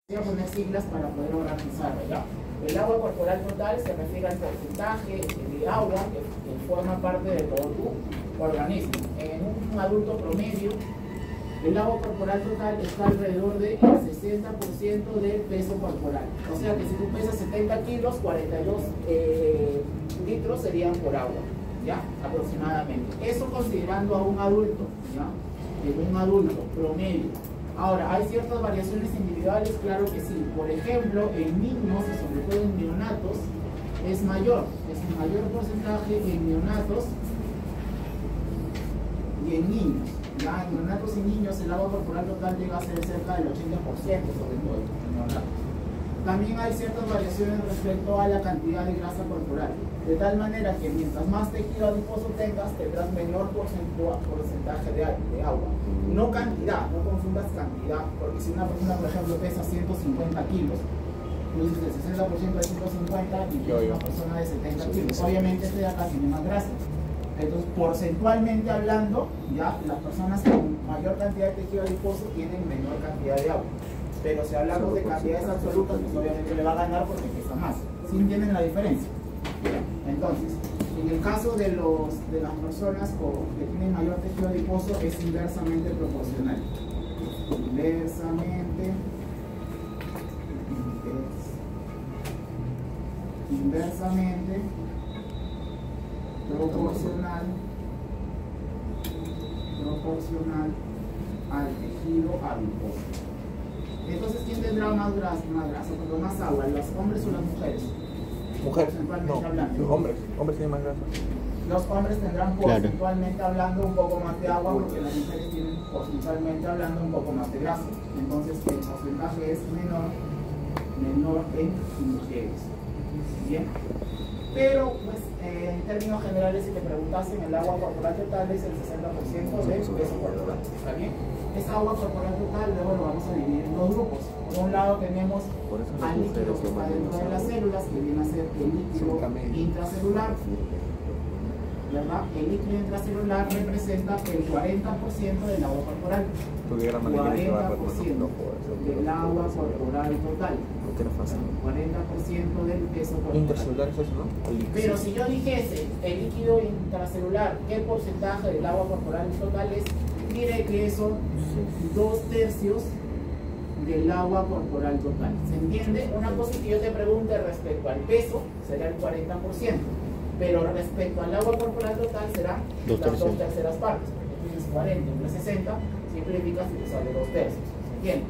Voy a poner siglas para poder organizarlo, ¿ya? El agua corporal total se refiere al porcentaje de agua que forma parte de todo tu organismo. En un adulto promedio, el agua corporal total está alrededor del 60% del peso corporal. O sea que si tú pesas 70 kilos, 42 litros serían por agua, ¿ya? Aproximadamente. Eso considerando a un adulto, ¿ya? En un adulto promedio. Ahora, ¿hay ciertas variaciones individuales? Claro que sí. Por ejemplo, en niños y sobre todo en neonatos es mayor. Es un mayor porcentaje en neonatos y en niños. Ya en neonatos y niños el agua corporal total llega a ser cerca del 80%, sobre todo en neonatos. También hay ciertas variaciones respecto a la cantidad de grasa corporal. De tal manera que mientras más tejido adiposo tengas, tendrás menor porcentaje de agua. No cantidad, no confundas cantidad, porque si una persona, por ejemplo, pesa 150 kilos, tú dices el 60% de 150 y una persona de 70 kilos, obviamente este de acá tiene más grasa. Entonces, porcentualmente hablando, ya las personas con mayor cantidad de tejido adiposo tienen menor cantidad de agua. Pero si hablamos de cantidades absolutas, pues obviamente le va a ganar porque pesa más. ¿Sí entienden la diferencia? Entonces, en el caso de las personas que tienen mayor tejido adiposo es inversamente proporcional. Inversamente proporcional al tejido adiposo. Entonces, ¿quién tendrá más grasa, pero más agua, los hombres o las mujeres? Mujeres, no, los hombres tienen más grasa. Los hombres tendrán porcentualmente hablando un poco más de agua, porque las mujeres tienen porcentualmente hablando un poco más de grasa. Entonces el porcentaje es menor en mujeres. Bien. Pero pues en términos generales, si te preguntasen, el agua corporal total es el 60% del peso corporal. ¿Está bien? Esa agua corporal total luego lo vamos a dividir en dos grupos. Por un lado tenemos al líquido que está dentro de las células, que viene a ser el líquido intracelular, ¿verdad? El líquido intracelular representa el 40% del agua corporal. 40% del agua corporal total. 40% del peso corporal. Intracelular es eso, ¿no? Pero si yo dijese el líquido intracelular, ¿qué porcentaje del agua corporal total es? Diré que son 2/3 del agua corporal total. ¿Se entiende? Una cosa que yo te pregunte respecto al peso será el 40%, pero respecto al agua corporal total será las 2/3 partes, porque tienes 40 entre 60, simplificas y te sale 2/3. ¿Se entiende?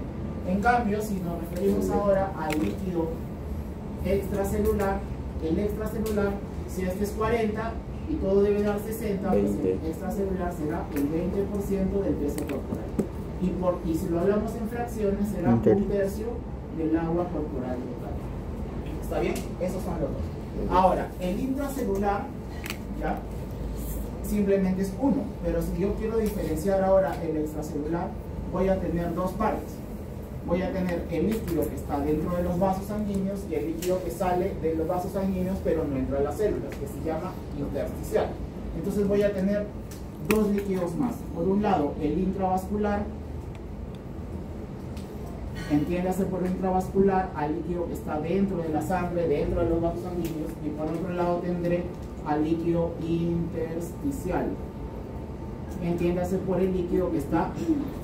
En cambio, si nos referimos ahora al líquido extracelular, el extracelular, si este es 40 y todo debe dar 60, pues el extracelular será el 20% del peso corporal. Y si lo hablamos en fracciones, será 1/3 del agua corporal total. ¿Está bien? Esos son los dos. Ahora, el intracelular, ¿ya? Simplemente es 1, pero si yo quiero diferenciar ahora el extracelular, voy a tener dos partes. Voy a tener el líquido que está dentro de los vasos sanguíneos y el líquido que sale de los vasos sanguíneos pero no entra a las células, que se llama intersticial. Entonces voy a tener dos líquidos más. Por un lado, el intravascular, entiéndase por intravascular al líquido que está dentro de la sangre, dentro de los vasos sanguíneos, y por otro lado tendré al líquido intersticial. Entiéndase por el líquido que está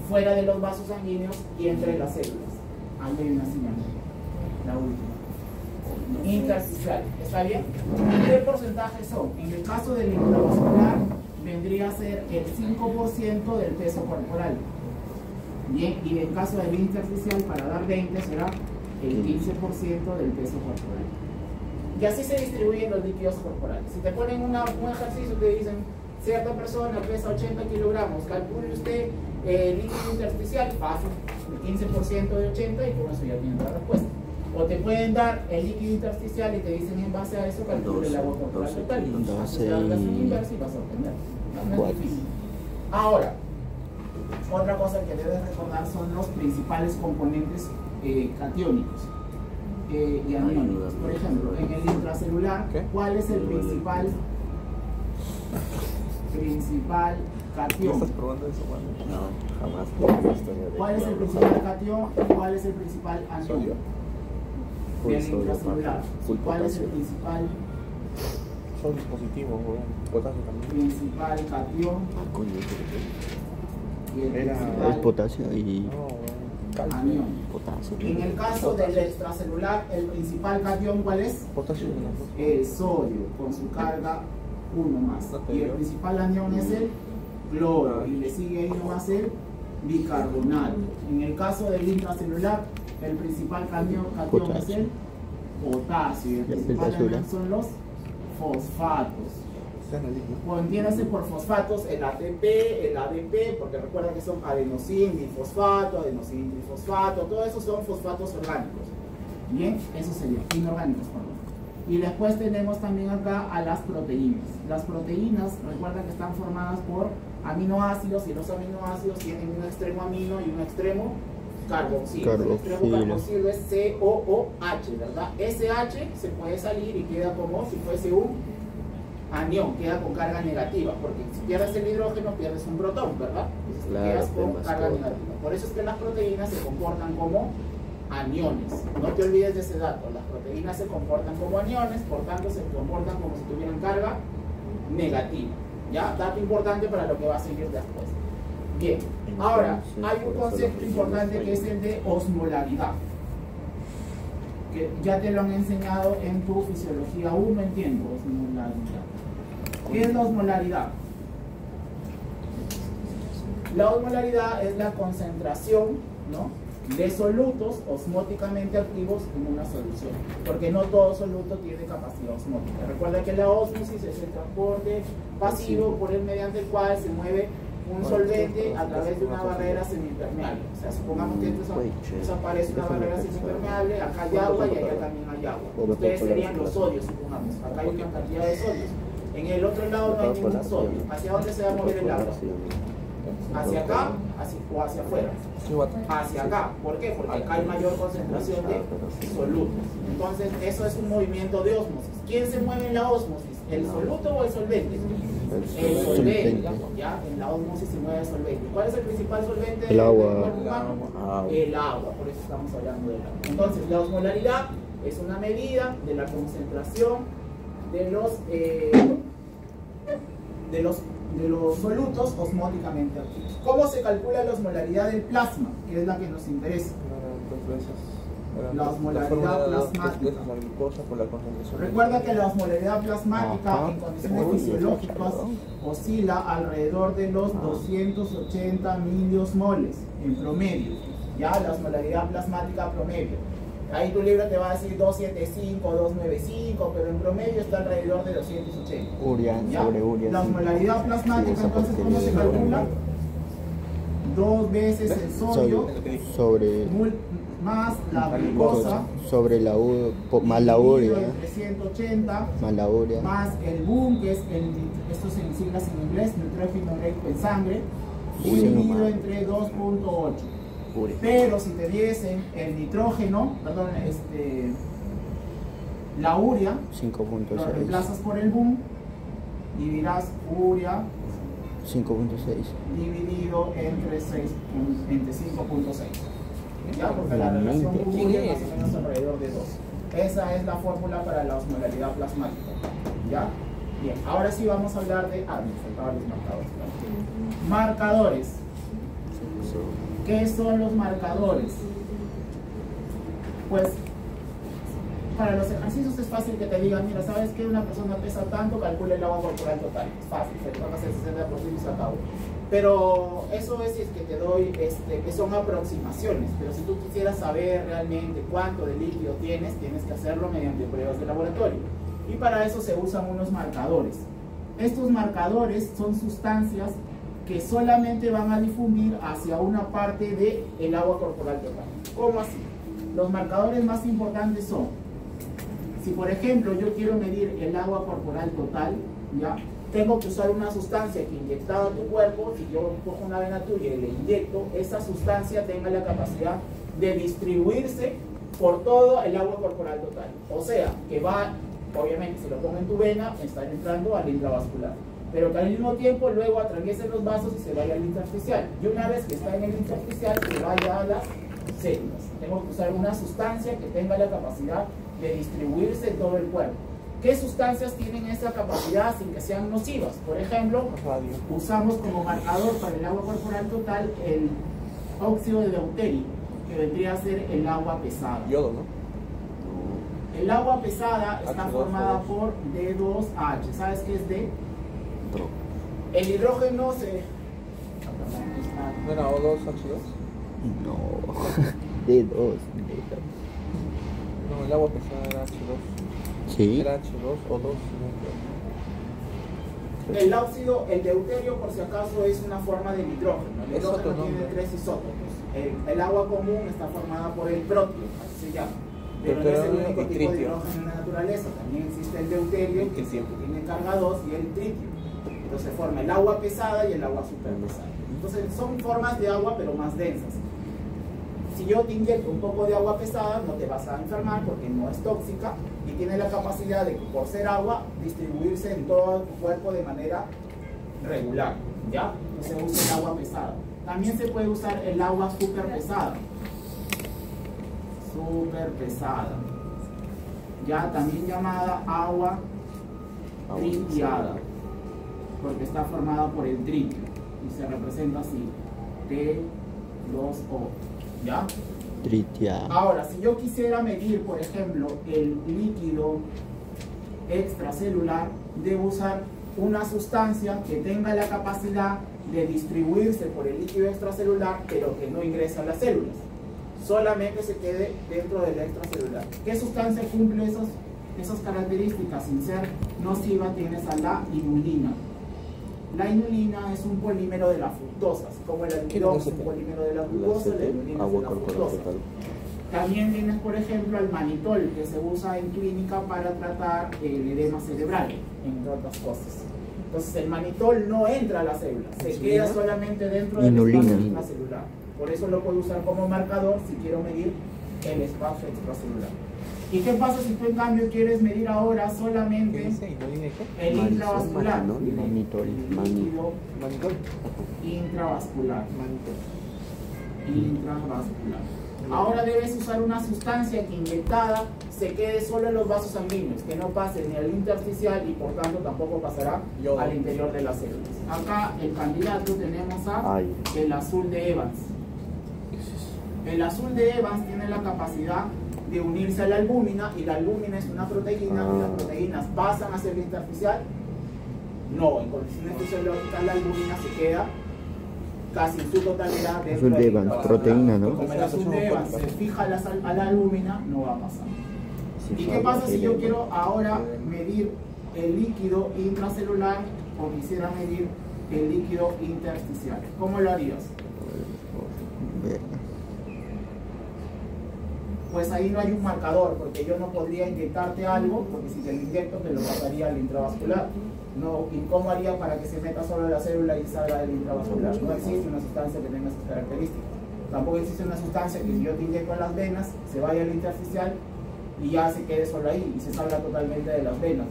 fuera de los vasos sanguíneos y entre las células. Ahí hay una señal. La última. Intersticial. ¿Está bien? ¿Qué porcentajes son? En el caso del intravascular vendría a ser el 5% del peso corporal. Bien, y en el caso del intersticial, para dar 20, será el 15% del peso corporal. Y así se distribuyen los líquidos corporales. Si te ponen un ejercicio, te dicen, cierta persona pesa 80 kilogramos, calcule usted el líquido intersticial, fácil, el 15% de 80 y con eso ya tienes la respuesta. O te pueden dar el líquido intersticial y te dicen en base a eso calcule el agua corporal total. Entonces te hagas un inverso y vas a obtener. No es difícil. Ahora, otra cosa que debes recordar son los principales componentes catiónicos y aniónicos. Por ejemplo, en el intracelular, ¿cuál es el principal catión. ¿Estás probando eso, mano? No, jamás. ¿Cuál es el principal catión y cuál es el principal anión? Sodio. Del intracelular. Full ¿Cuál es el potasio. principal Son dispositivos, weón. Potasio también. catión Ah, coño, y el Era- es principal potasio y No, weón. Calcio. anión? potasio. En el caso del extracelular, el principal catión, ¿cuál es? Potasio no. El sodio, con su carga 1 más. Y el principal anión es el cloro, y le sigue ahí nomás el bicarbonato. En el caso del intracelular, el principal catión es el potasio, y el Y el principal azul, anión son los fosfatos. Está en el líquido. O entiéndase por fosfatos el ATP, el ADP, porque recuerda que son adenosín, difosfato, adenosín, trifosfato, todo eso son fosfatos orgánicos. Bien, eso sería, inorgánicos, perdón. Y después tenemos también acá a las proteínas. Las proteínas, recuerda que están formadas por aminoácidos, y los aminoácidos tienen un extremo amino y un extremo carboxilo. El extremo carboxilo es COOH, ¿verdad? SH se puede salir y queda como si fuese un anión, queda con carga negativa, porque si pierdes el hidrógeno pierdes un protón, ¿verdad? Entonces Claro, quedas con más carga todo. negativa. Por eso es que las proteínas se comportan como aniones. No te olvides de ese dato. Las proteínas se comportan como aniones, por tanto se comportan como si tuvieran carga negativa. ¿Ya? Dato importante para lo que va a seguir después. Bien, ahora hay un concepto importante que es el de osmolaridad, que ya te lo han enseñado en tu fisiología 1, entiendo. Osmolaridad. ¿Qué es la osmolaridad? La osmolaridad es la concentración, ¿no?, de solutos osmóticamente activos en una solución, porque no todo soluto tiene capacidad osmótica. Recuerda que la ósmosis es el transporte pasivo por el mediante el cual se mueve un solvente a través de una barrera semipermeable. O sea, supongamos que esto aparece una barrera semipermeable, acá hay agua y allá también hay agua. Ustedes serían los sodios, supongamos. Acá hay una cantidad de sodios. En el otro lado no hay ningún sodio. ¿Hacia dónde se va a mover el agua? ¿Hacia acá o hacia afuera? Hacia acá. ¿Por qué? Porque acá hay mayor concentración de solutos. Entonces, eso es un movimiento de ósmosis. ¿Quién se mueve en la ósmosis? ¿El soluto o el solvente? El solvente. ¿Ya? En la ósmosis se mueve el solvente. ¿Cuál es el principal solvente El agua. del cuerpo humano? El agua. Por eso estamos hablando del agua. Entonces, la osmolaridad es una medida de la concentración de los solutos osmóticamente activos. ¿Cómo se calcula la osmolaridad del plasma? Que es la que nos interesa. La osmolaridad plasmática. La glucosa por la concentración. Recuerda que la osmolaridad plasmática en condiciones fisiológicas oscila alrededor de los 280 miliosmoles en promedio. Ya, la osmolaridad plasmática promedio. Ahí tu libro te va a decir 275, 295, pero en promedio está alrededor de 280. Urea sobre urea. La osmolaridad plasmática, entonces, ¿cómo se calcula? 2 veces el sodio sobre más la glucosa sobre la más la urea entre 180 más la urea más el boom, que es esto se siglas en inglés, nitrógeno neto en sangre, dividido entre 2.8. Pero si te diesen el nitrógeno, perdón, la urea, lo 5.6 reemplazas por el boom y dirás urea 5.6 dividido entre 5.6. ¿Ya? Porque la relación boom es más o menos alrededor de 2. Esa es la fórmula para la osmolaridad plasmática. ¿Ya? Bien, ahora sí vamos a hablar de... me faltaban los marcadores. Marcadores. ¿Qué son los marcadores? Pues para los ejercicios es fácil que te digan, mira, ¿sabes qué? Una persona pesa tanto, calcula el agua corporal total. Es fácil, se van a hacer 60% y se acabó. Pero eso es que te doy, que son aproximaciones. Pero si tú quisieras saber realmente cuánto de líquido tienes que hacerlo mediante pruebas de laboratorio. Y para eso se usan unos marcadores. Estos marcadores son sustancias que solamente van a difundir hacia una parte del agua corporal total. ¿Cómo así? Los marcadores más importantes son, si por ejemplo yo quiero medir el agua corporal total, ¿ya? Tengo que usar una sustancia que inyectada a tu cuerpo. Si yo cojo una vena tuya y le inyecto, esa sustancia tenga la capacidad de distribuirse por todo el agua corporal total. O sea, que va, obviamente si lo pongo en tu vena, está entrando al intravascular. pero que al mismo tiempo luego atraviese los vasos y se vaya al intersticial. Y una vez que está en el intersticial, se vaya a las células. Tengo que usar una sustancia que tenga la capacidad de distribuirse en todo el cuerpo. ¿Qué sustancias tienen esa capacidad sin que sean nocivas? Por ejemplo, usamos como marcador para el agua corporal total el óxido de deuterio, que vendría a ser el agua pesada. Yodo, ¿no? El agua pesada está H2O2. formada por D2H. ¿Sabes qué es D? El hidrógeno se... ¿No era O2H2? No. D2. No, el agua pesada era H2. Sí. Era H2 o 2. El óxido, el deuterio, por si acaso, es una forma del hidrógeno. El Es otro hidrógeno tiene nombre. 3 isótopos. El agua común está formada por el protio, así se llama. Pero no es el Deuterio único y tipo de tritio. hidrógeno en la naturaleza. También existe el deuterio, que Tritio. tiene carga 2, y el tritio. Entonces forma el agua pesada y el agua superpesada. Entonces son formas de agua, pero más densas. Si yo te inyecto un poco de agua pesada, no te vas a enfermar porque no es tóxica y tiene la capacidad de, por ser agua, distribuirse en todo tu cuerpo de manera regular. ¿Ya? No se usa el agua pesada. También se puede usar el agua súper pesada. Súper pesada. Ya también llamada agua tritiada, porque está formada por el tritio y se representa así: T2O. ¿Ya? Tritia. Ahora, si yo quisiera medir, por ejemplo, el líquido extracelular, debo usar una sustancia que tenga la capacidad de distribuirse por el líquido extracelular, pero que no ingrese a las células. Solamente se quede dentro del extracelular. ¿Qué sustancia cumple esas características? Sin ser nociva, tienes a la inulina. La inulina es un polímero de la fructosa, como el almidón es un polímero de la glucosa, la inulina es de la fructosa. También tienes, por ejemplo, al manitol, que se usa en clínica para tratar el edema cerebral, entre otras cosas. Entonces el manitol no entra a la célula, se queda solamente dentro del espacio extracelular. Por eso lo puedo usar como marcador si quiero medir el espacio extracelular. ¿Y qué pasa si tú en cambio quieres medir ahora solamente el intravascular? Manitol. Manitol. Intravascular. Intravascular. Ahora debes usar una sustancia que inyectada se quede solo en los vasos sanguíneos, que no pase ni al intersticial y por tanto tampoco pasará al interior de las células. Acá el candidato tenemos a el azul de Evans. El azul de Evans tiene la capacidad de unirse a la albúmina, y la albúmina es una proteína, y las proteínas pasan a ser intersticial. No, en condiciones fisiológicas la albúmina se queda casi en su totalidad dentro Azul de Evans, proteína, ¿no? Como el azul de Evans se fija a la albúmina, no va a pasar. ¿Y qué pasa si yo quiero ahora medir el líquido intracelular o quisiera medir el líquido intersticial? ¿Cómo lo harías? Pues ahí no hay un marcador, porque yo no podría inyectarte algo, porque si te lo inyecto te lo pasaría al intravascular. No, ¿y cómo haría para que se meta solo la célula y salga del intravascular? No existe una sustancia que tenga esas características. Tampoco existe una sustancia que si yo te inyecto en las venas, se vaya al intersticial y ya se quede solo ahí y se salga totalmente de las venas.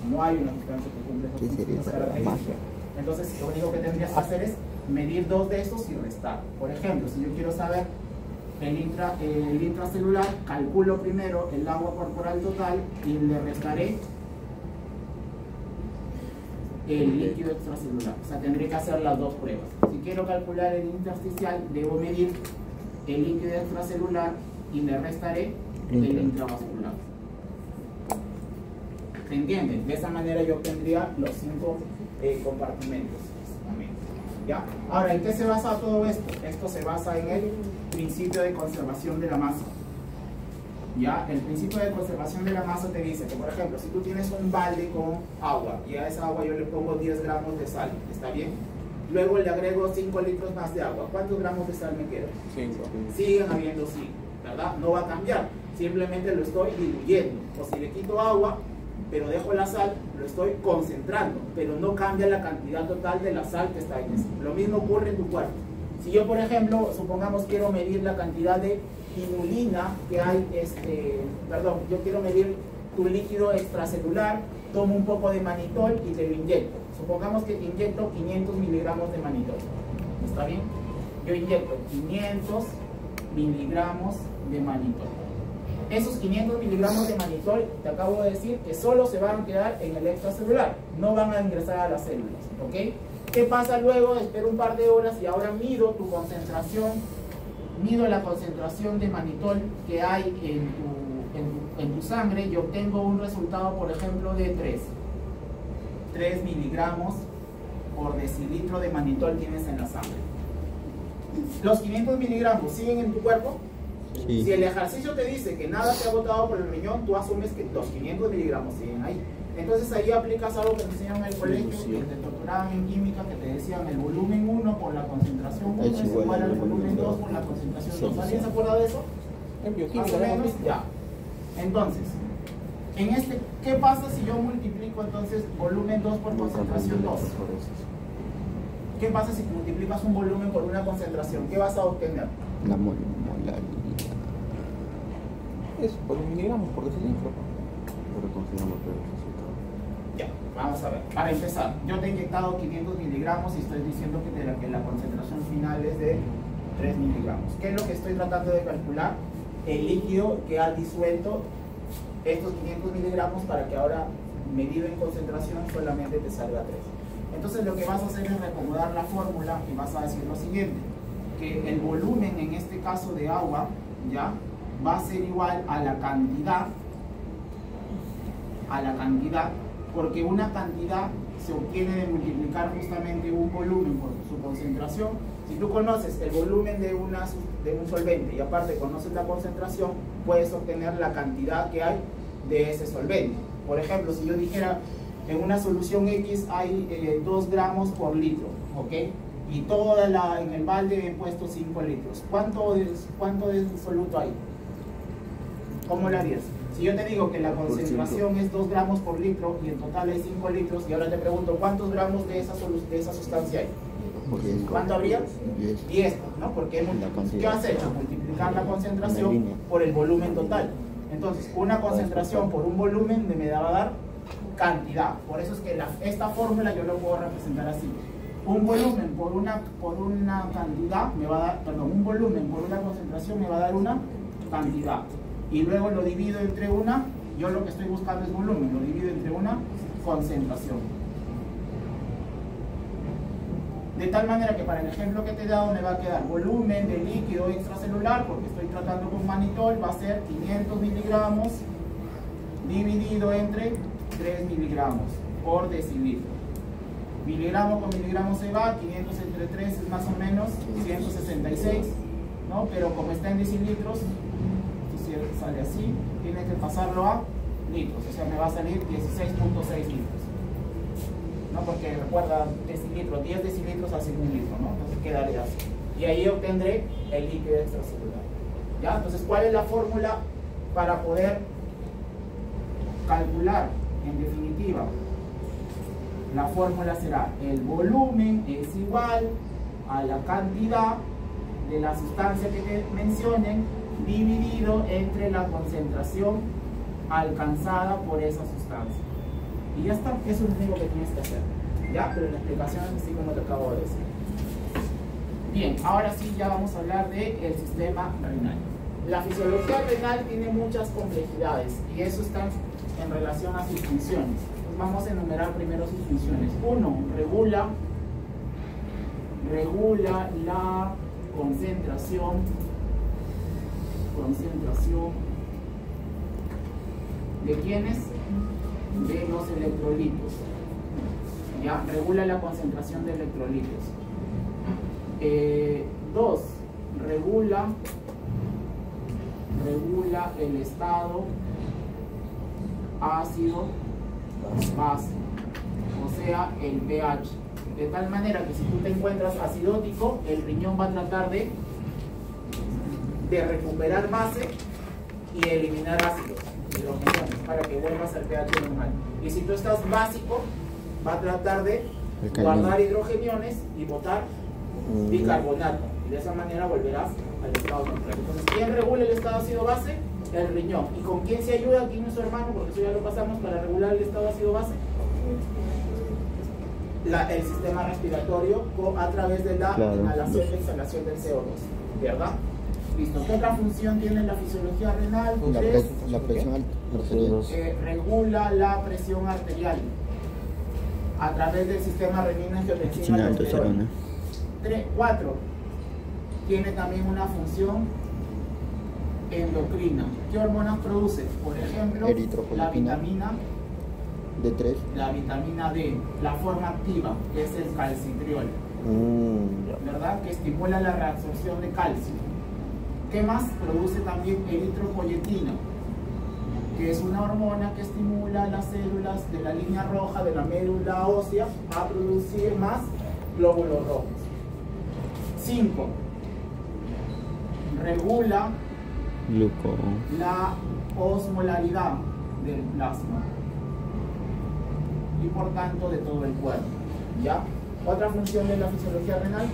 No hay una sustancia que cumple esas características. Entonces, lo único que tendrías que hacer es medir dos de estos y restar. Por ejemplo, si yo quiero saber el intracelular, calculo primero el agua corporal total y le restaré el líquido extracelular. O sea, tendré que hacer las dos pruebas. Si quiero calcular el intersticial, debo medir el líquido extracelular y le restaré el intravascular. ¿Se entiende? De esa manera yo obtendría los 5 compartimentos. ¿Ya? Ahora, ¿en qué se basa todo esto? Esto se basa en el principio de conservación de la masa. ¿Ya? El principio de conservación de la masa te dice que, por ejemplo, si tú tienes un balde con agua y a esa agua yo le pongo 10 gramos de sal, ¿está bien? Luego le agrego 5 litros más de agua. ¿Cuántos gramos de sal me quedan? 5. Siguen habiendo 5, ¿verdad? No va a cambiar, simplemente lo estoy diluyendo. O si le quito agua, pero dejo la sal, lo estoy concentrando, pero no cambia la cantidad total de la sal que está en eso. Lo mismo ocurre en tu cuerpo. Si yo, por ejemplo, supongamos quiero medir la cantidad de inulina que hay, yo quiero medir tu líquido extracelular, tomo un poco de manitol y te lo inyecto. Supongamos que te inyecto 500 miligramos de manitol. ¿Está bien? Yo inyecto 500 miligramos de manitol. Esos 500 miligramos de manitol, te acabo de decir que solo se van a quedar en el extracelular, no van a ingresar a las células, ¿ok? ¿Qué pasa luego? Espero un par de horas y ahora mido tu concentración, mido la concentración de manitol que hay en tu sangre y obtengo un resultado, por ejemplo, de 3 miligramos por decilitro de manitol tienes en la sangre. ¿Los 500 miligramos siguen en tu cuerpo? Sí. Si el ejercicio te dice que nada se ha botado por el riñón, tú asumes que los 500 miligramos siguen ahí. Entonces ahí aplicas algo que te enseñaron en el colegio, que te torturaban en química, que te decían el volumen 1 por la concentración 1 es igual al volumen 2 por la concentración 2. ¿Alguien se acuerda de eso? En bioquímica, Más o menos, ya. Entonces, ¿qué pasa si yo multiplico entonces volumen 2 por concentración 2? ¿Qué pasa si multiplicas un volumen por una concentración? ¿Qué vas a obtener? La molaridad. Es por miligramos por decilitro. Pero consideramos que es resultado. Ya, vamos a ver. Para empezar, yo te he inyectado 500 miligramos y estoy diciendo que la concentración final es de 3 miligramos. ¿Qué es lo que estoy tratando de calcular? El líquido que ha disuelto estos 500 miligramos para que ahora, medido en concentración, solamente te salga 3. Entonces lo que vas a hacer es reacomodar la fórmula y vas a decir lo siguiente, que el volumen en este caso de agua, ¿ya?, va a ser igual a la cantidad, porque una cantidad se obtiene de multiplicar justamente un volumen por su concentración. Si tú conoces el volumen de un solvente y aparte conoces la concentración, puedes obtener la cantidad que hay de ese solvente. Por ejemplo, si yo dijera, en una solución X hay 2 gramos por litro, ¿ok? Y en el balde he puesto 5 litros. ¿Cuánto de soluto hay? ¿Cómo lo harías? Si yo te digo que la concentración es 2 gramos por litro y en total hay 5 litros, y ahora te pregunto, ¿cuántos gramos de esa sustancia hay? ¿Cuánto habría? 10, ¿no? Porque ¿qué has hecho? Multiplicar la concentración por el volumen total. Entonces, una concentración por un volumen me va a dar cantidad. Por eso es que esta fórmula yo lo puedo representar así. Un volumen por una cantidad me va a dar, perdón, un volumen por una concentración me va a dar una cantidad. Y luego lo divido entre yo lo que estoy buscando es volumen, lo divido entre una concentración. De tal manera que para el ejemplo que te he dado me va a quedar volumen de líquido extracelular, porque estoy tratando con manitol, va a ser 500 miligramos dividido entre 3 miligramos por decilitro. Miligramo con miligramo se va, 500 entre 3 es más o menos 166, ¿no? Pero como está en decilitros, sale así, tienes que pasarlo a litros, o sea, me va a salir 16.6 litros, ¿no? Porque recuerda, decilitro, 10 decilitros hacen 1 litro, ¿no? Entonces quedaría así. Y ahí obtendré el líquido extracelular. ¿Ya? Entonces, ¿cuál es la fórmula para poder calcular? En definitiva, la fórmula será el volumen es igual a la cantidad de la sustancia que te mencionen dividido entre la concentración alcanzada por esa sustancia. Y ya está, eso es lo único que tienes que hacer. ¿Ya? Pero la explicación es así como te acabo de decir. Bien, ahora sí ya vamos a hablar del sistema renal. La fisiología renal tiene muchas complejidades y eso está en relación a sus funciones. Entonces vamos a enumerar primero sus funciones. 1. Regula la concentración ¿de quiénes? De los electrolitos. Ya, regula la concentración de electrolitos. 2. Regula el estado ácido-base, o sea, el pH. De tal manera que si tú te encuentras acidótico, el riñón va a tratar de recuperar base y eliminar ácidos de los riñones para que vuelvas al pH normal. Y si tú estás básico, va a tratar de guardar hidrogeniones y botar bicarbonato. Y de esa manera volverás al estado normal. Entonces, ¿quién regula el estado ácido-base? El riñón. ¿Y con quién se ayuda? ¿Quién es su hermano? Porque eso ya lo pasamos para regular el estado ácido-base. el sistema respiratorio a través de la inhalación y exhalación del CO2, ¿verdad? Listo. ¿Qué otra función tiene la fisiología renal? La presión alta. Regula la presión arterial a través del sistema renina-angiotensina-aldosterona. 4. Tiene también una función endocrina. ¿Qué hormonas produce? Por ejemplo, la vitamina D3. La vitamina D, la forma activa, que es el calcitriol, ¿verdad? Que estimula la reabsorción de calcio. ¿Qué más? Produce también eritropoyetina, que es una hormona que estimula las células de la línea roja de la médula ósea a producir más glóbulos rojos. 5. Regula la osmolaridad del plasma y por tanto de todo el cuerpo. ¿Ya? Otra función de la fisiología renal.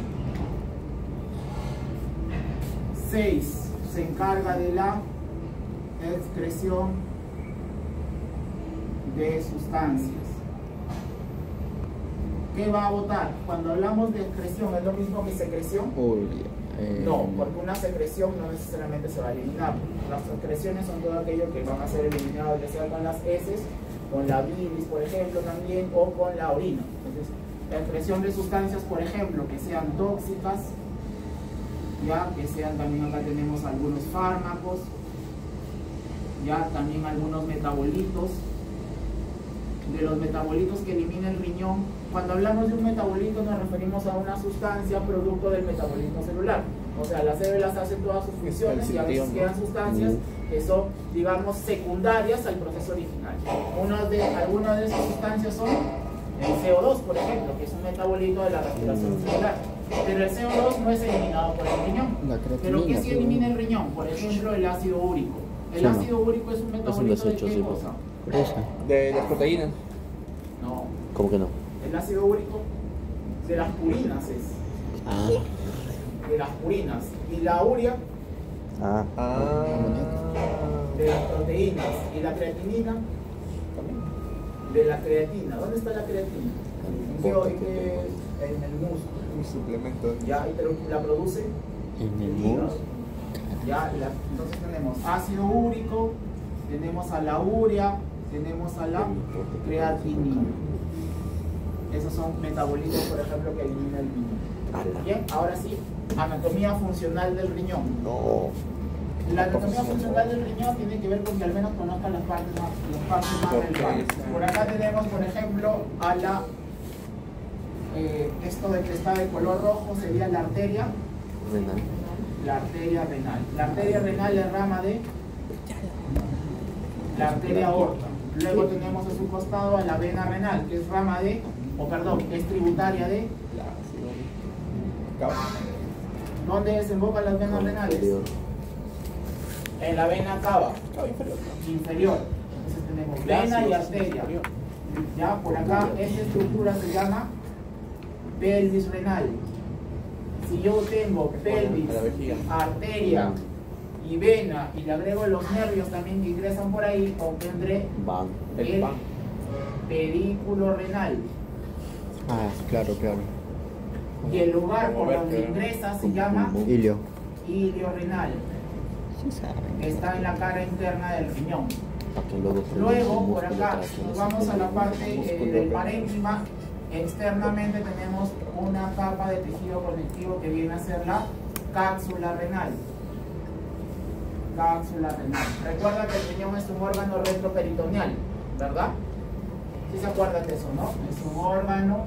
6. Se encarga de la excreción de sustancias. ¿Qué va a botar? Cuando hablamos de excreción, ¿es lo mismo que secreción? No, porque una secreción no necesariamente se va a eliminar. Las secreciones son todo aquello que van a ser eliminados, ya sea con las heces, con la bilis, por ejemplo, también, o con la orina. Entonces, la excreción de sustancias, por ejemplo, que sean tóxicas, ya que sean, también acá tenemos algunos fármacos, ya también algunos metabolitos. De los metabolitos que elimina el riñón, cuando hablamos de un metabolito nos referimos a una sustancia producto del metabolismo celular. O sea, las células hacen todas sus funciones y a veces quedan sustancias que son, digamos, secundarias al proceso original. Algunas de esas sustancias son el CO2, por ejemplo, que es un metabolito de la respiración celular. Pero el CO2 no es eliminado por el riñón. Pero ¿qué sí elimina el riñón? Por ejemplo, el ácido úrico. El ácido úrico es un metabolito de qué cosa? De las proteínas. No. ¿Cómo que no? El ácido úrico de las purinas es. De las purinas. Y la urea de las proteínas. Y la creatinina de la creatina. ¿Dónde está la creatina? En el músculo. Un suplemento. Ya, y la produce en el hígado. Ya, entonces tenemos ácido úrico, tenemos a la urea, tenemos a la creatinina. Esos son metabolitos, por ejemplo, que elimina el riñón. Bien, ahora sí, anatomía funcional del riñón. La anatomía funcional del riñón tiene que ver con que al menos conozcan las partes más relevantes. Por acá tenemos, por ejemplo, a la esto de que está de color rojo sería la arteria renal. La arteria renal. La arteria renal es rama de la arteria aorta. Luego tenemos a su costado a la vena renal, que es rama de, es tributaria de. ¿Dónde desembocan las venas renales? En la vena cava inferior. Entonces tenemos vena y arteria. Ya, por acá, esta estructura se llama pelvis renal. Si yo tengo pelvis, arteria y vena y le agrego los nervios también que ingresan por ahí, obtendré el pedículo renal. Claro. Y el lugar por donde ingresa se llama ilio renal. Está en la cara interna del riñón. Luego, por acá, nos vamos a la parte del parénquima. Externamente tenemos una capa de tejido conectivo que viene a ser la cápsula renal. Recuerda que el riñón es un órgano retroperitoneal, ¿verdad? ¿Sí se acuerdan de eso, no? Es un órgano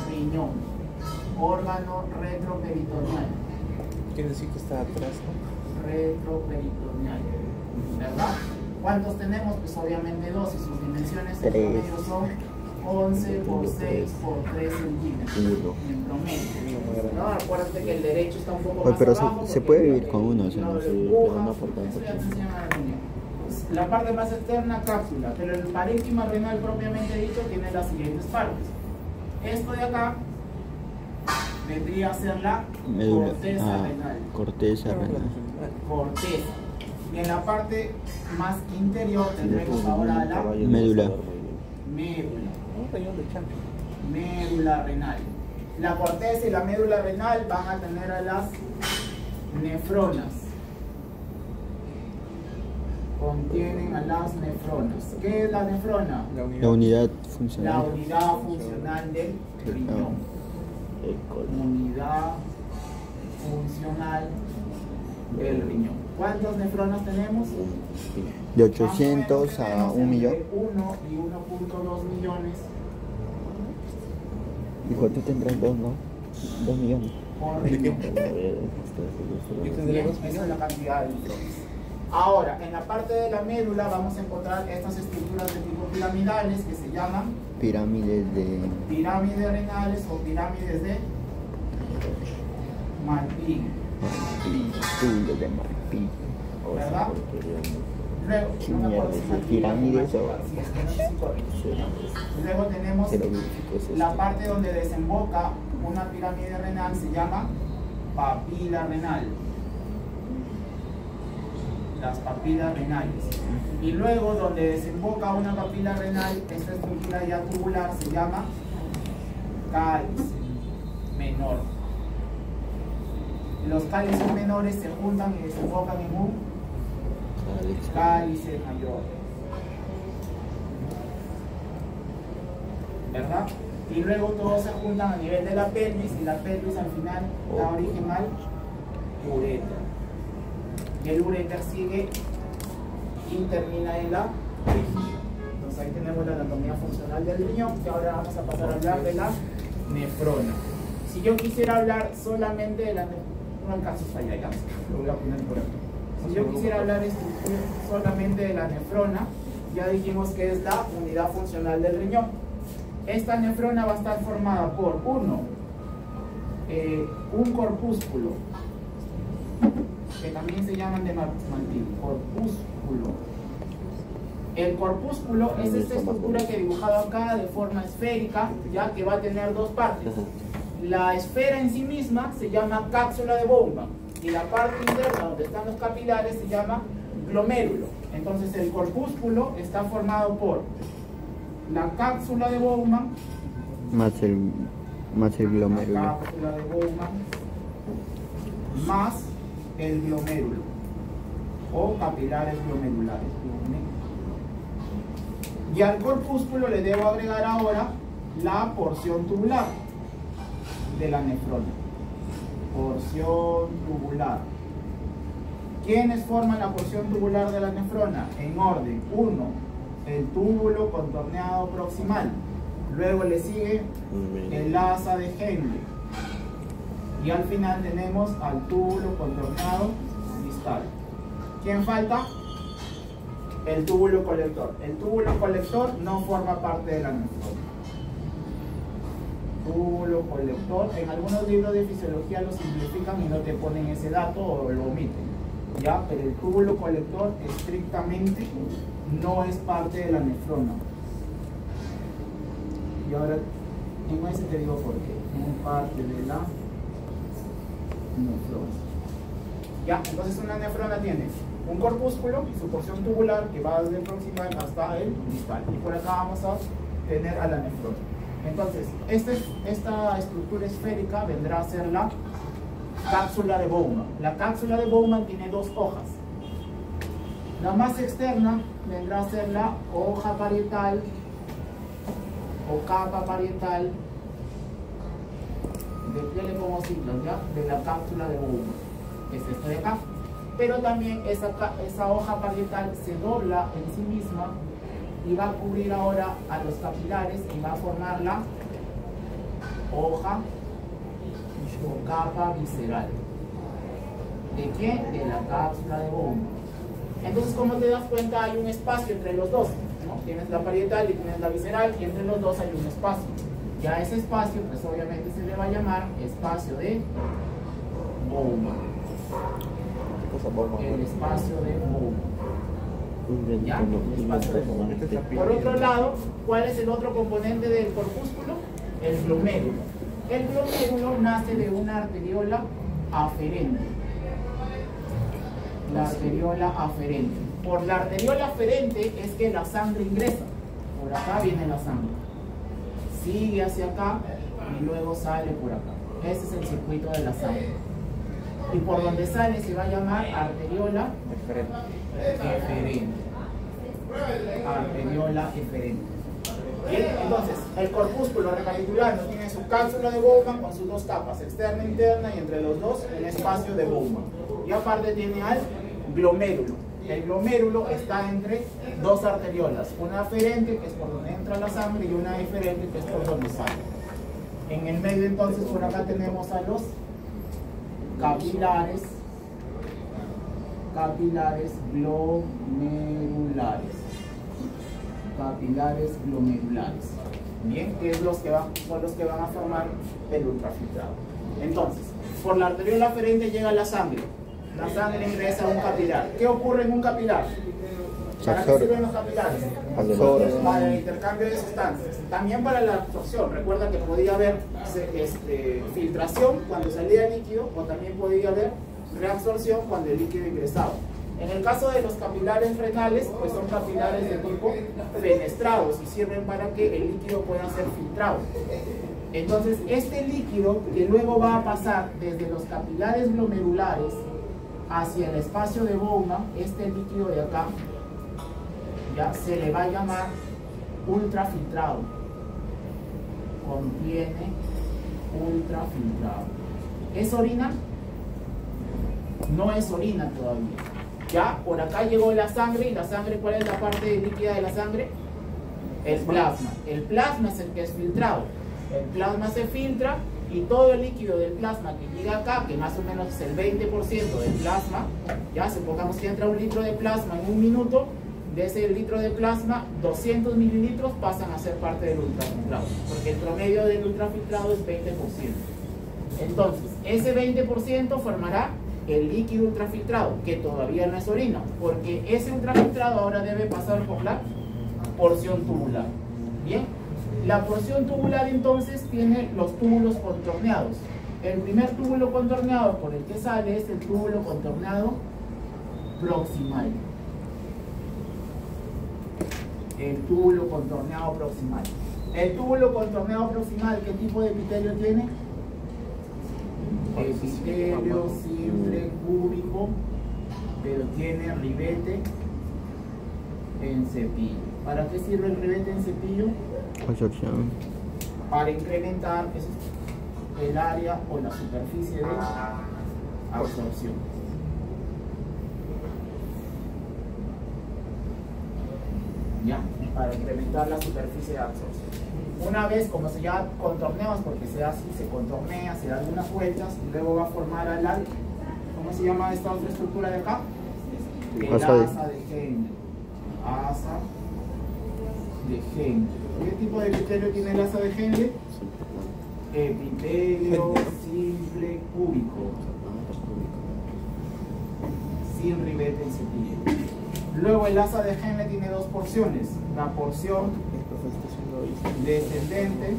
riñón, órgano retroperitoneal. Quiere decir que está atrás, ¿no? Retroperitoneal, ¿verdad? ¿Cuántos tenemos? Pues obviamente 2 y sus dimensiones en promedio son 11 por 6 por 3 centímetros en promedio. No, acuérdate que el derecho está un poco más pero abajo. se puede vivir con uno, ¿sí? La parte más externa, cápsula, pero el parénquima renal propiamente dicho tiene las siguientes partes. Esto de acá vendría a ser la corteza renal. Corteza. Y en la parte más interior tendremos ahora la médula médula. Un riñón de chancho. Médula renal. La corteza y la médula renal van a tener a las nefronas. Contienen a las nefronas. ¿Qué es la nefrona? La unidad La funcional. unidad funcional del riñón. Unidad funcional del riñón. ¿Cuántas nefronas tenemos? De 800 a 1 millón. 1 y 1.2 millones Hijo, tú tendrás 2, ¿no? 2 millones. por ¿De qué? riñón. Yo tendré Bien, 2 esa es millones. la cantidad de nefronas. Ahora, en la parte de la médula vamos a encontrar estas estructuras de tipo piramidales que se llaman Pirámides de. pirámides renales o pirámides de Malpighi, Estudios de marfil. ¿verdad? Luego, ¿Qué no me acuerdo mierda si es? Malpighi ¿Pirámides o o- Malpighi, es que no sé si correcto. Luego tenemos Jeroglíficos la estos. parte donde desemboca una pirámide renal, se llama papila renal. Las papilas renales. Y luego donde desemboca una papila renal, esta estructura ya tubular se llama cáliz menor. Los cálices menores se juntan y desembocan en un cálice mayor. ¿Verdad? Y luego todos se juntan a nivel de la pelvis y la pelvis al final da origen al uréter. Y el uréter sigue y termina en la vejiga. Entonces ahí tenemos la anatomía funcional del riñón, que ahora vamos a pasar a hablar de la nefrona. Si yo quisiera hablar solamente de la nefrona, no alcanzo hasta allá, ya, lo voy a poner por aquí. Si yo quisiera hablar solamente de la nefrona, ya dijimos que es la unidad funcional del riñón. Esta nefrona va a estar formada por un corpúsculo, que también se llaman de Malpighi, corpúsculo. El corpúsculo es esta estructura que he dibujado acá de forma esférica, ya que va a tener dos partes. La esfera en sí misma se llama cápsula de Bowman y la parte interna donde están los capilares se llama glomérulo. Entonces el corpúsculo está formado por la cápsula de Bowman, Más el la glomérulo. cápsula de Bowman más el glomérulo o capilares glomerulares. Y al corpúsculo le debo agregar ahora la porción tubular de la nefrona. Porción tubular. ¿Quiénes forman la porción tubular de la nefrona? En orden. 1. El túbulo contorneado proximal. Luego le sigue el asa de Henle. Y al final tenemos al túbulo contorneado distal. ¿Quién falta? El túbulo colector. El túbulo colector no forma parte de la nefrona. Túbulo colector, en algunos libros de fisiología lo simplifican y no te ponen ese dato o lo omiten, ¿ya? Pero el túbulo colector estrictamente no es parte de la nefrona. Y ahora, en ese te digo por qué. No es parte de la nefrona. ¿Ya? Entonces una nefrona tiene un corpúsculo y su porción tubular que va desde el proximal hasta el distal. Y por acá vamos a tener a la nefrona. Entonces, esta estructura esférica vendrá a ser la cápsula de Bowman. La cápsula de Bowman tiene dos hojas. La más externa vendrá a ser la hoja parietal o capa parietal ¿qué le pongo siglas ya? De la cápsula de Bowman, que es esta de acá. Pero también esa hoja parietal se dobla en sí misma y va a cubrir ahora a los capilares y va a formar la hoja o capa visceral. ¿De qué? De la cápsula de Bowman. Entonces, como te das cuenta, hay un espacio entre los dos, ¿no? Tienes la parietal y tienes la visceral y entre los dos hay un espacio. Ya ese espacio, pues obviamente se le va a llamar espacio de Bowman. ¿Qué cosa, Bowman? El espacio de Bowman. ¿Ya? El espacio de Bowman. Este es la Por otro lado, ¿cuál es el otro componente del corpúsculo? El glomérulo. El glomérulo nace de una arteriola aferente. La arteriola aferente. Por la arteriola aferente es que la sangre ingresa. por acá viene la sangre. Sigue hacia acá y luego sale por acá. Ese es el circuito de la sangre. Y por donde sale se va a llamar arteriola eferente. Arteriola eferente. Bien, entonces, el corpúsculo, recapitulando, tiene su cápsula de Bowman con sus dos capas, externa e interna, y entre los dos un espacio de Bowman. Y aparte tiene al glomérulo. El glomérulo está entre dos arteriolas, una aferente, que es por donde entra la sangre, y una eferente, que es por donde sale. En el medio, entonces, por acá tenemos a los capilares glomerulares. Capilares glomerulares. Bien, que es son los que van a formar el ultrafiltrado. Entonces, por la arteriola aferente llega la sangre. La sangre ingresa a un capilar. ¿Qué ocurre en un capilar? ¿Para qué sirven los capilares? Para el intercambio de sustancias. También para la absorción. Recuerda que podía haber filtración cuando salía el líquido, o también podía haber reabsorción cuando el líquido ingresaba. En el caso de los capilares renales, pues son capilares de tipo fenestrados y sirven para que el líquido pueda ser filtrado. Entonces, este líquido que luego va a pasar desde los capilares glomerulares hacia el espacio de Bowman, este líquido de acá, ya se le va a llamar ultrafiltrado. Contiene ultrafiltrado. ¿Es orina? No es orina todavía. Ya, por acá llegó la sangre, y la sangre, ¿cuál es la parte líquida de la sangre? El plasma. El plasma es el que es filtrado. El plasma se filtra y todo el líquido del plasma que llega acá, que más o menos es el 20% del plasma, ya supongamos que entra un litro de plasma en un minuto, de ese litro de plasma, 200 mililitros pasan a ser parte del ultrafiltrado, porque el promedio del ultrafiltrado es 20%. Entonces, ese 20% formará el líquido ultrafiltrado, que todavía no es orina, porque ese ultrafiltrado ahora debe pasar por la porción tubular. Bien, la porción tubular entonces tiene los túbulos contorneados. El primer túbulo contorneado por el que sale es el túbulo contorneado proximal. El túbulo contorneado proximal. El túbulo contorneado proximal, ¿qué tipo de epitelio tiene? Epitelio simple cúbico, pero tiene ribete en cepillo. ¿Para qué sirve el ribete en cepillo? Absorción. Para incrementar el área o la superficie de absorción. ¿Ya? Para incrementar la superficie de absorción. Una vez, como se llama contorneos, porque se hace, se contornea, se da algunas vueltas, y luego va a formar al alto. ¿Cómo se llama esta otra estructura de acá? El asa de Henle. Asa de Henle. ¿Qué tipo de epitelio tiene el asa de Henle? Epitelio simple cúbico. Sin ribete en cepillo. Luego el asa de Henle tiene dos porciones. La porción descendente.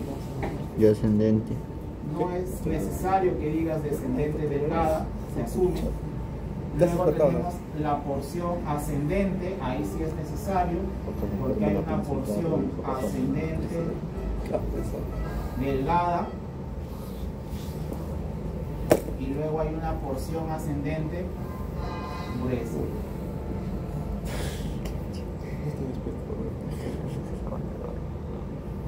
Y ascendente. No es necesario que digas descendente delgada, se asume. Luego tenemos la porción ascendente, ahí sí es necesario, porque hay una porción ascendente delgada y luego hay una porción ascendente gruesa.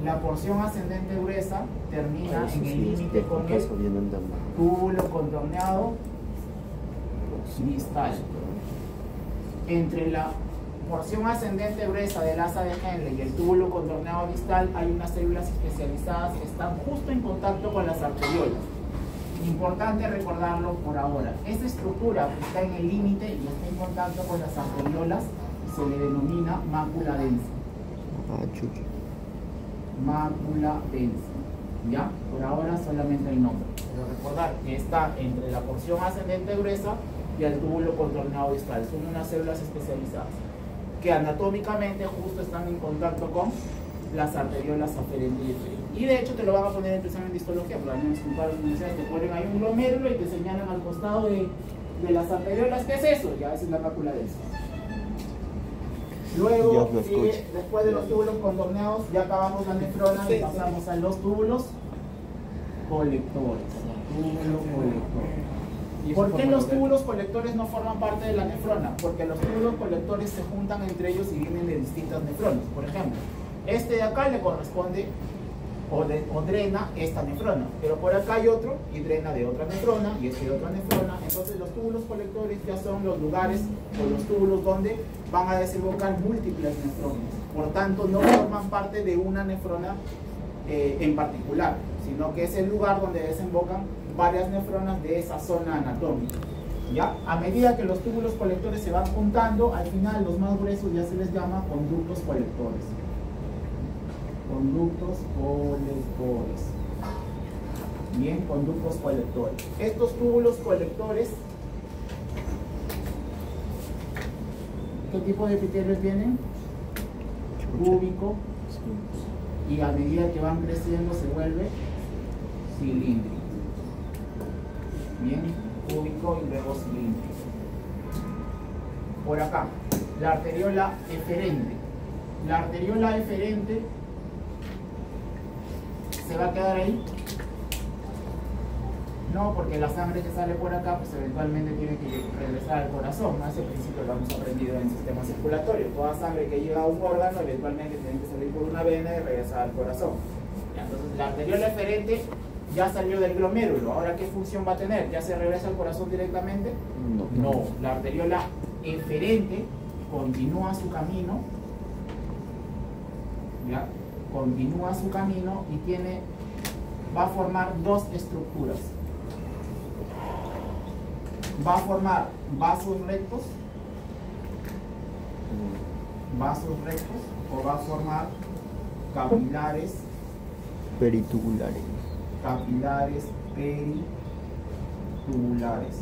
La porción ascendente gruesa termina en el límite con el túbulo contorneado distal. Entre la porción ascendente gruesa del asa de Henle y el túbulo contorneado distal hay unas células especializadas que están justo en contacto con las arteriolas. Importante recordarlo por ahora. Esta estructura que está en el límite y está en contacto con las arteriolas se le denomina mácula densa. Mácula densa. ¿Ya? Por ahora solamente el nombre. Pero recordar que está entre la porción ascendente gruesa y el túbulo contorneado distal. Son unas células especializadas que anatómicamente justo están en contacto con las arteriolas aferente y eferente. Y de hecho te lo van a poner en tu examen de histología, porque al menos en varias universidades te ponen ahí un glomérulo y te señalan al costado de las arteriolas. ¿Qué es eso? Ya esa es la mácula densa. Luego, Dios lo escuche. después de los túbulos contorneados, ya acabamos la nefrona y pasamos a los túbulos colectores. Túbulo colector. ¿Por qué los túbulos colectores no forman parte de la nefrona? Porque los túbulos colectores se juntan entre ellos y vienen de distintas nefronas. Por ejemplo, este de acá le corresponde o drena esta nefrona, pero por acá hay otro y drena de otra nefrona y este de otra nefrona. Entonces los túbulos colectores ya son los lugares o los túbulos donde van a desembocar múltiples nefronas. Por tanto, no forman parte de una nefrona en particular, sino que es el lugar donde desembocan varias nefronas de esa zona anatómica. ¿Ya? A medida que los túbulos colectores se van juntando, al final los más gruesos ya se les llama conductos colectores. Conductos colectores. Bien, conductos colectores. Estos túbulos colectores, ¿qué tipo de epitelio tienen? Cúbico. Y a medida que van creciendo se vuelve cilíndrico. Bien, cúbico y luego cilíndrico. Por acá, la arteriola eferente. La arteriola eferente ¿se va a quedar ahí? No, porque la sangre que sale por acá pues eventualmente tiene que regresar al corazón, ¿no? Ese principio lo hemos aprendido en el sistema circulatorio. Toda sangre que llega a un órgano eventualmente tiene que salir por una vena y regresar al corazón. Ya, entonces la arteriola eferente ya salió del glomérulo. Ahora, ¿qué función va a tener? ¿Ya se regresa al corazón directamente? No, la arteriola eferente continúa su camino, ¿ya? Continúa su camino y va a formar dos estructuras. Va a formar vasos rectos o va a formar capilares Peritubulares. Peritubulares.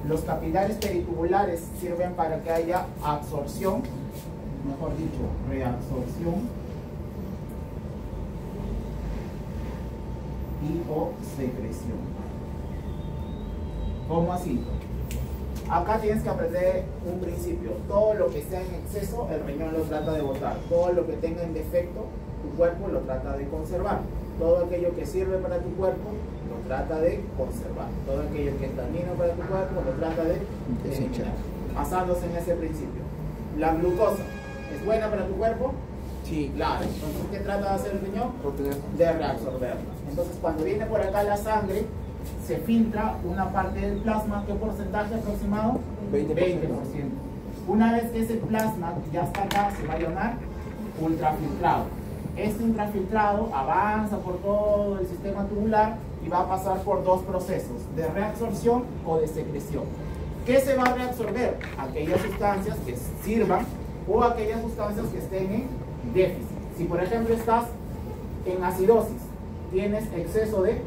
Los capilares peritubulares sirven para que haya absorción, mejor dicho, reabsorción y o secreción. ¿Cómo así? Acá tienes que aprender un principio. Todo lo que sea en exceso, el riñón lo trata de botar. Todo lo que tenga en defecto, tu cuerpo lo trata de conservar. Todo aquello que sirve para tu cuerpo, lo trata de conservar. Todo aquello que es dañino para tu cuerpo, lo trata de desechar. Basándose en ese principio. La glucosa, ¿es buena para tu cuerpo? Sí. Claro. Entonces, ¿qué trata de hacer el riñón? De reabsorberla. Entonces, cuando viene por acá la sangre, se filtra una parte del plasma. ¿Qué porcentaje aproximado? 20%. Una vez que ese plasma ya está acá, se va a llamar ultrafiltrado. Este ultrafiltrado avanza por todo el sistema tubular y va a pasar por dos procesos, de reabsorción o de secreción. ¿Qué se va a reabsorber? Aquellas sustancias que sirvan o aquellas sustancias que estén en déficit. Si por ejemplo estás en acidosis, tienes exceso de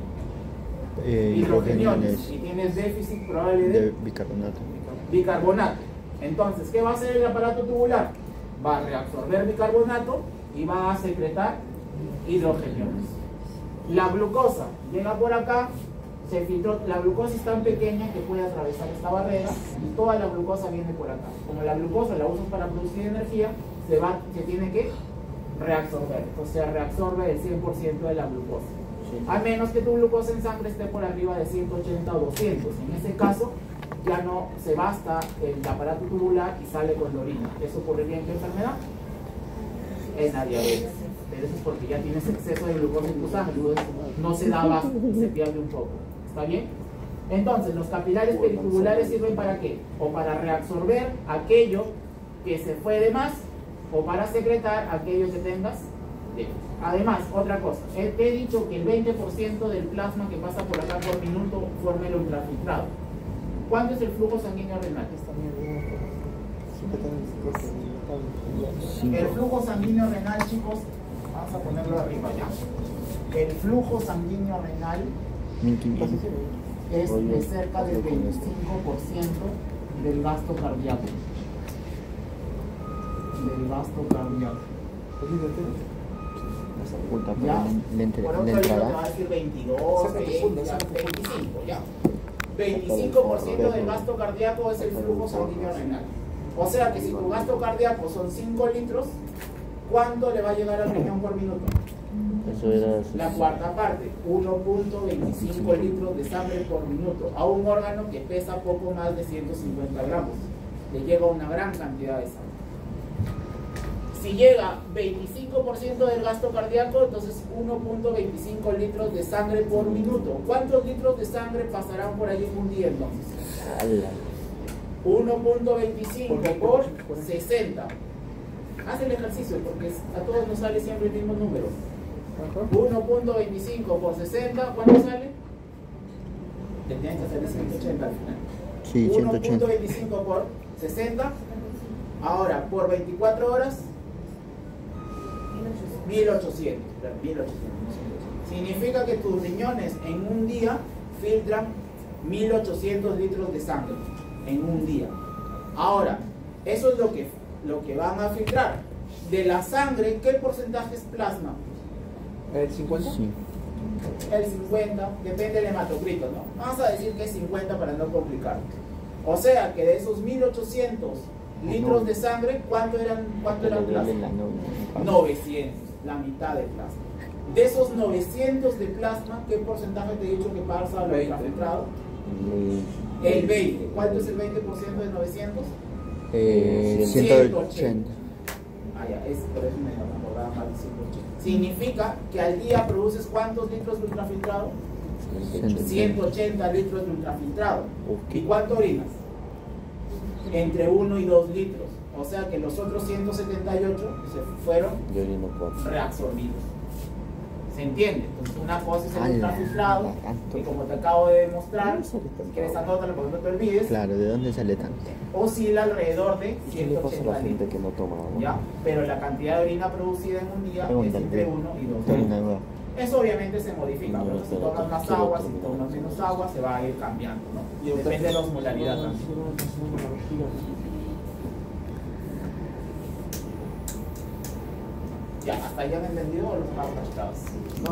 hidrogeniones y tienes déficit probable de bicarbonato. Entonces, ¿qué va a hacer el aparato tubular? Va a reabsorber bicarbonato y va a secretar hidrogeniones. La glucosa llega por acá, se filtró. La glucosa es tan pequeña que puede atravesar esta barrera y toda la glucosa viene por acá. Como la glucosa la usas para producir energía, se tiene que reabsorber. O sea, reabsorbe el 100% de la glucosa. A menos que tu glucosa en sangre esté por arriba de 180 o 200. En ese caso, ya no se basta el aparato tubular y sale con la orina. ¿Eso ocurriría en qué enfermedad? En la diabetes. Pero eso es porque ya tienes exceso de glucosa en tu sangre. No se da abasto, se pierde un poco. ¿Está bien? Entonces, los capilares peritubulares sirven ¿para qué? O para reabsorber aquello que se fue de más, o para secretar aquello que tengas de más. Además, otra cosa, te he dicho que el 20% del plasma que pasa por acá por minuto forma el ultrafiltrado. ¿Cuánto es el flujo sanguíneo renal? El flujo sanguíneo renal, chicos, vamos a ponerlo arriba ya. El flujo sanguíneo renal 1500. es de cerca del 25% del gasto cardíaco. Del gasto cardíaco. ¿Ya? Por otro lado te va a decir 22, 20, 25, ya. 25% del gasto cardíaco es el flujo sanguíneo renal. O sea que si tu gasto cardíaco son 5 litros, ¿cuánto le va a llegar al riñón por minuto? Eso era. La cuarta parte, 1.25 litros de sangre por minuto a un órgano que pesa poco más de 150 gramos. Le llega una gran cantidad de sangre. Si llega 25% del gasto cardíaco, entonces 1.25 litros de sangre por minuto. ¿Cuántos litros de sangre pasarán por allí en un día entonces? 1.25 por 60. Haz el ejercicio porque a todos nos sale siempre el mismo número. 1.25 por 60, ¿cuánto sale? Te tienes que salir 180 al final. Sí, 180. 1.25 por 60. Ahora, por 24 horas, 1800. 1800. Significa que tus riñones en un día filtran 1800 litros de sangre. En un día. Ahora, eso es lo que van a filtrar. De la sangre, ¿qué porcentaje es plasma? ¿El 50? Sí. El 50, depende del hematocrito, ¿no? Vamos a decir que es 50 para no complicar. O sea que de esos 1800 litros de sangre, ¿cuánto eran plasma? 900, la mitad de plasma. De esos 900 de plasma, ¿qué porcentaje te he dicho que pasa a lo ultrafiltrado? El 20. ¿Cuánto es el 20% de 900? 180. Ah, ya, por eso me acordaba mal de 180. Significa que al día produces ¿cuántos litros de ultrafiltrado? 180 litros de ultrafiltrado. ¿Y cuánto orinas? Entre 1 y 2 litros. O sea que los otros 178 se fueron reabsorbidos. ¿Se entiende? Entonces una cosa es el ultrafiltrado, que como te acabo de demostrar, si quieres anótalo porque no te olvides. Claro, ¿de dónde sale tanto? Oscila alrededor de 180 ¿Qué pasa a la gente litros. que no toma agua? ¿Ya? Pero la cantidad de orina producida en un día es entre 1 y 2 litros. Eso obviamente se modifica, pero si tomas más agua, si tomas menos agua, se va a ir cambiando, ¿no? Depende de la osmolaridad también. Ya, ¿hasta ahí han entendido o los más cachados? No.